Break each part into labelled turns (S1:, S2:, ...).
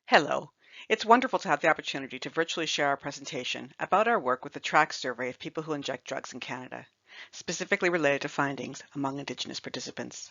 S1: Hello. It's wonderful to have the opportunity to virtually share our presentation about our work with the track survey of people who inject drugs in Canada, specifically related to findings among Indigenous participants.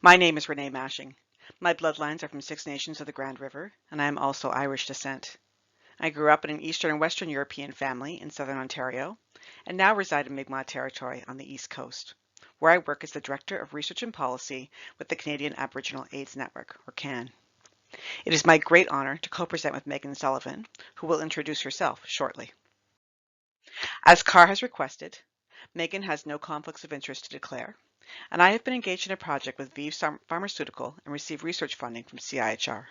S1: My name is Renee Mashing. My bloodlines are from Six Nations of the Grand River, and I am also Irish descent. I grew up in an Eastern and Western European family in Southern Ontario, and now reside in Mi'kmaq Territory on the East Coast, where I work as the Director of Research and Policy with the Canadian Aboriginal AIDS Network, or CAN. It is my great honor to co-present with Megan Sullivan, who will introduce herself shortly. As Carr has requested, Megan has no conflicts of interest to declare, and I have been engaged in a project with ViiV Pharmaceutical and received research funding from CIHR.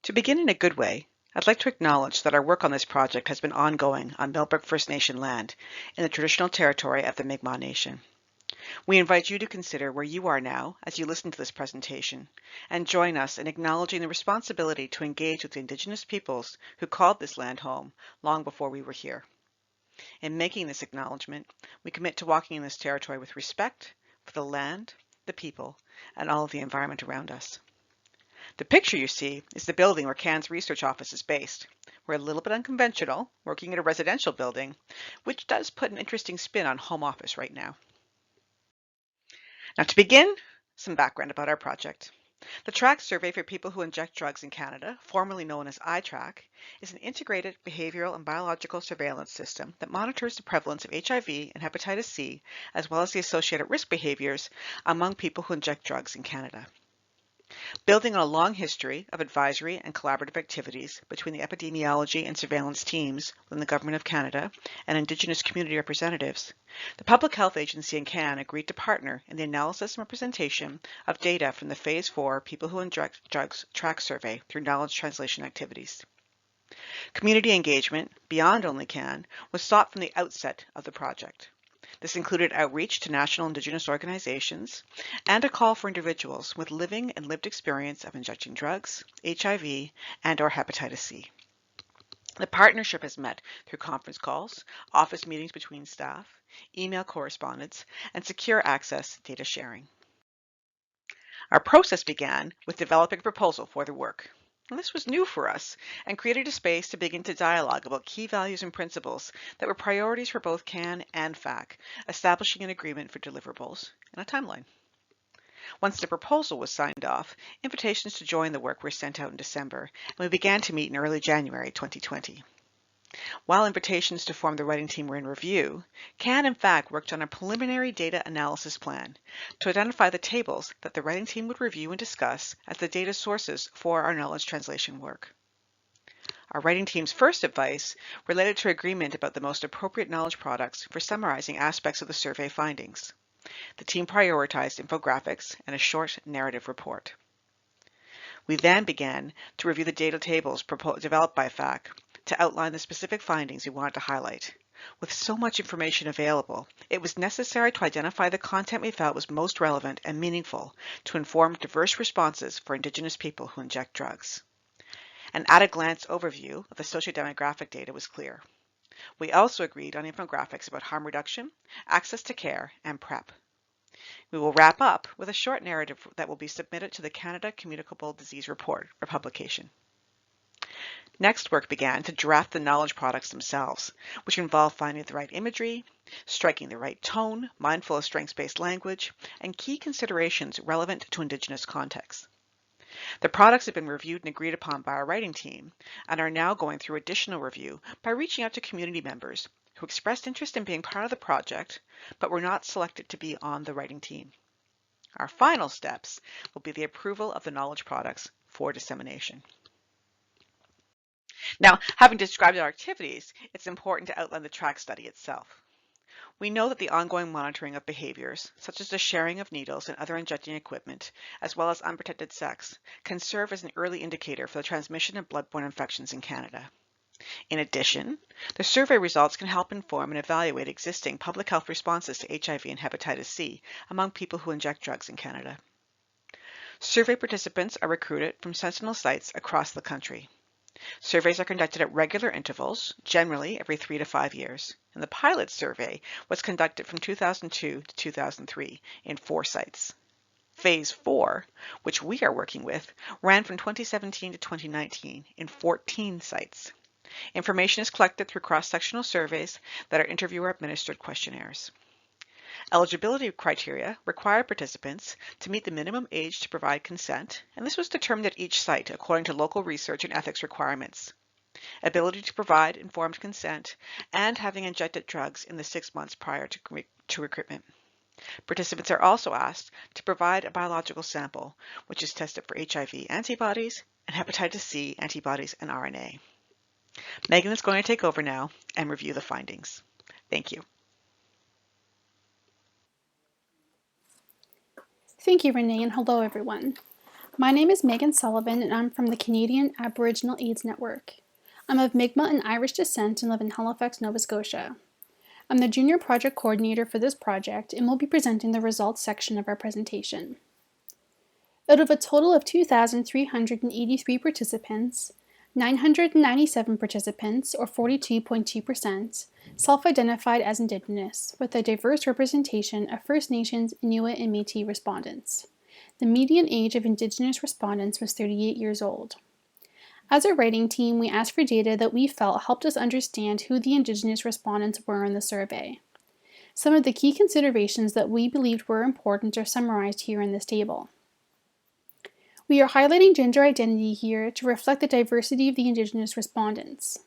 S1: To begin in a good way, I'd like to acknowledge that our work on this project has been ongoing on Millbrook First Nation land in the traditional territory of the Mi'kmaq Nation. We invite you to consider where you are now as you listen to this presentation and join us in acknowledging the responsibility to engage with the Indigenous peoples who called this land home long before we were here. In making this acknowledgement, we commit to walking in this territory with respect for the land, the people, and all of the environment around us. The picture you see is the building where CAN's research office is based. We're a little bit unconventional, working in a residential building, which does put an interesting spin on home office right now. Now to begin, some background about our project. The TRACK survey for people who inject drugs in Canada, formerly known as iTrack, is an integrated behavioral and biological surveillance system that monitors the prevalence of HIV and hepatitis C, as well as the associated risk behaviors among people who inject drugs in Canada. Building on a long history of advisory and collaborative activities between the epidemiology and surveillance teams within the Government of Canada and Indigenous community representatives, the Public Health Agency and CAN agreed to partner in the analysis and representation of data from the Phase 4 People Who Inject Drugs Track Survey through knowledge translation activities. Community engagement, beyond only CAN, was sought from the outset of the project. This included outreach to national Indigenous organizations and a call for individuals with living and lived experience of injecting drugs, HIV, and/or hepatitis C. The partnership has met through conference calls, office meetings between staff, email correspondence, and secure access data sharing. Our process began with developing a proposal for the work. And this was new for us and created a space to begin to dialogue about key values and principles that were priorities for both CAN and FAC, establishing an agreement for deliverables and a timeline. Once the proposal was signed off, invitations to join the work were sent out in December, and we began to meet in early January 2020. While invitations to form the writing team were in review, CAN and FAC worked on a preliminary data analysis plan to identify the tables that the writing team would review and discuss as the data sources for our knowledge translation work. Our writing team's first advice related to agreement about the most appropriate knowledge products for summarizing aspects of the survey findings. The team prioritized infographics and a short narrative report. We then began to review the data tables developed by FAC to outline the specific findings we wanted to highlight. With so much information available, it was necessary to identify the content we felt was most relevant and meaningful to inform diverse responses for Indigenous people who inject drugs. An at-a-glance overview of the socio-demographic data was clear. We also agreed on infographics about harm reduction, access to care, and PrEP. We will wrap up with a short narrative that will be submitted to the Canada Communicable Disease Report for publication. Next, work began to draft the knowledge products themselves, which involved finding the right imagery, striking the right tone, mindful of strengths-based language, and key considerations relevant to Indigenous contexts. The products have been reviewed and agreed upon by our writing team and are now going through additional review by reaching out to community members who expressed interest in being part of the project but were not selected to be on the writing team. Our final steps will be the approval of the knowledge products for dissemination. Now, having described our activities, it's important to outline the track study itself. We know that the ongoing monitoring of behaviors, such as the sharing of needles and other injecting equipment, as well as unprotected sex, can serve as an early indicator for the transmission of bloodborne infections in Canada. In addition, the survey results can help inform and evaluate existing public health responses to HIV and hepatitis C among people who inject drugs in Canada. Survey participants are recruited from sentinel sites across the country. Surveys are conducted at regular intervals, generally every 3 to 5 years, and the pilot survey was conducted from 2002 to 2003 in 4 sites. Phase 4, which we are working with, ran from 2017 to 2019 in 14 sites. Information is collected through cross-sectional surveys that are interviewer-administered questionnaires. Eligibility criteria require participants to meet the minimum age to provide consent, and this was determined at each site according to local research and ethics requirements. Ability to provide informed consent, and having injected drugs in the 6 months prior to recruitment. Participants are also asked to provide a biological sample, which is tested for HIV antibodies and hepatitis C antibodies and RNA. Megan is going to take over now and review the findings. Thank you.
S2: Thank you, Renee, and hello, everyone. My name is Megan Sullivan, and I'm from the Canadian Aboriginal AIDS Network. I'm of Mi'kmaq and Irish descent and live in Halifax, Nova Scotia. I'm the Junior Project Coordinator for this project and will be presenting the results section of our presentation. Out of a total of 2,383 participants, 997 participants, or 42.2%, self-identified as Indigenous, with a diverse representation of First Nations, Inuit, and Métis respondents. The median age of Indigenous respondents was 38 years old. As a writing team, we asked for data that we felt helped us understand who the Indigenous respondents were in the survey. Some of the key considerations that we believed were important are summarized here in this table. We are highlighting gender identity here to reflect the diversity of the Indigenous respondents.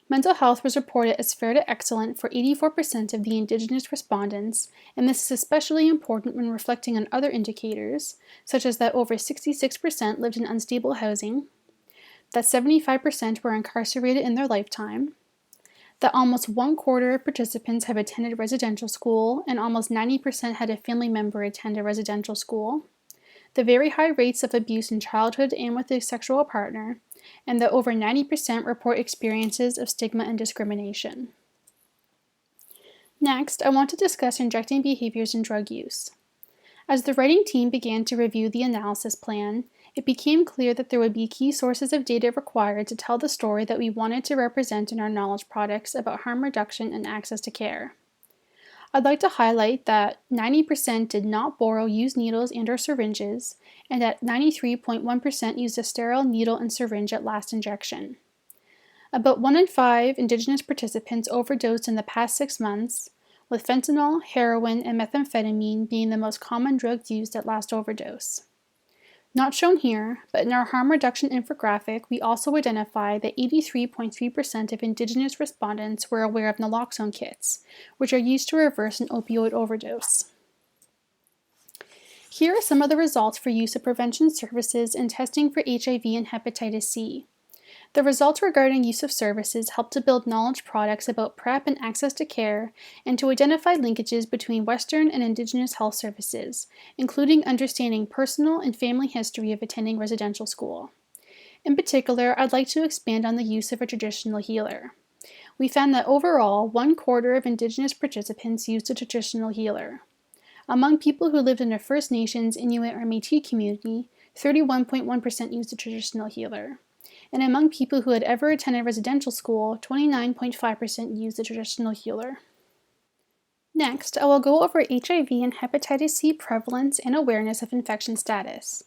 S2: Mental health was reported as fair to excellent for 84% of the Indigenous respondents, and this is especially important when reflecting on other indicators, such as that over 66% lived in unstable housing, that 75% were incarcerated in their lifetime, that almost 1/4 of participants have attended residential school, and almost 90% had a family member attend a residential school, the very high rates of abuse in childhood and with a sexual partner, and that over 90% report experiences of stigma and discrimination. Next, I want to discuss injecting behaviors in drug use. As the writing team began to review the analysis plan, it became clear that there would be key sources of data required to tell the story that we wanted to represent in our knowledge products about harm reduction and access to care. I'd like to highlight that 90% did not borrow used needles and/or syringes, and that 93.1% used a sterile needle and syringe at last injection. About 1 in 5 Indigenous participants overdosed in the past 6 months, with fentanyl, heroin, and methamphetamine being the most common drugs used at last overdose. Not shown here, but in our harm reduction infographic, we also identify that 83.3% of Indigenous respondents were aware of naloxone kits, which are used to reverse an opioid overdose. Here are some of the results for use of prevention services and testing for HIV and hepatitis C. The results regarding use of services help to build knowledge products about PrEP and access to care, and to identify linkages between Western and Indigenous health services, including understanding personal and family history of attending residential school. In particular, I'd like to expand on the use of a traditional healer. We found that overall, 1/4 of Indigenous participants used a traditional healer. Among people who lived in a First Nations, Inuit, or Métis community, 31.1% used a traditional healer. And among people who had ever attended residential school, 29.5% used a traditional healer. Next, I will go over HIV and hepatitis C prevalence and awareness of infection status.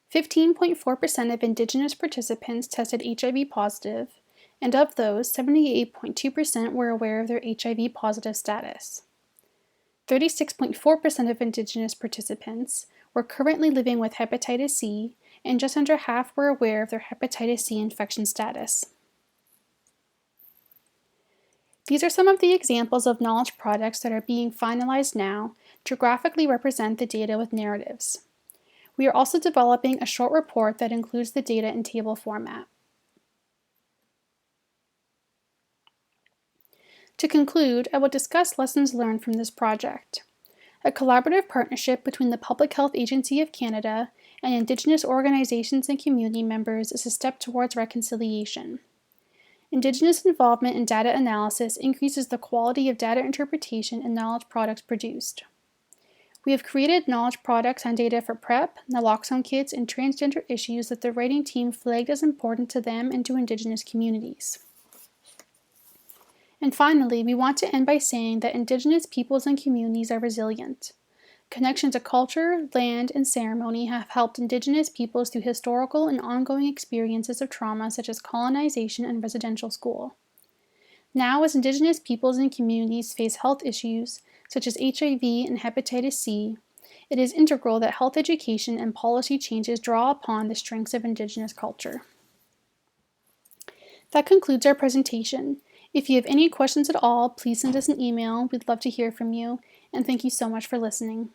S2: 15.4% of Indigenous participants tested HIV positive, and of those, 78.2% were aware of their HIV positive status. 36.4% of Indigenous participants were currently living with hepatitis C, and just under half were aware of their hepatitis C infection status. These are some of the examples of knowledge products that are being finalized now to graphically represent the data with narratives. We are also developing a short report that includes the data in table format. To conclude, I will discuss lessons learned from this project. A collaborative partnership between the Public Health Agency of Canada and Indigenous organizations and community members is a step towards reconciliation. Indigenous involvement in data analysis increases the quality of data interpretation and knowledge products produced. We have created knowledge products on data for PrEP, naloxone kits, and transgender issues that the writing team flagged as important to them and to Indigenous communities. And finally, we want to end by saying that Indigenous peoples and communities are resilient. Connection to culture, land, and ceremony have helped Indigenous peoples through historical and ongoing experiences of trauma such as colonization and residential school. Now, as Indigenous peoples and communities face health issues such as HIV and hepatitis C, it is integral that health education and policy changes draw upon the strengths of Indigenous culture. That concludes our presentation. If you have any questions at all, please send us an email. We'd love to hear from you, and thank you so much for listening.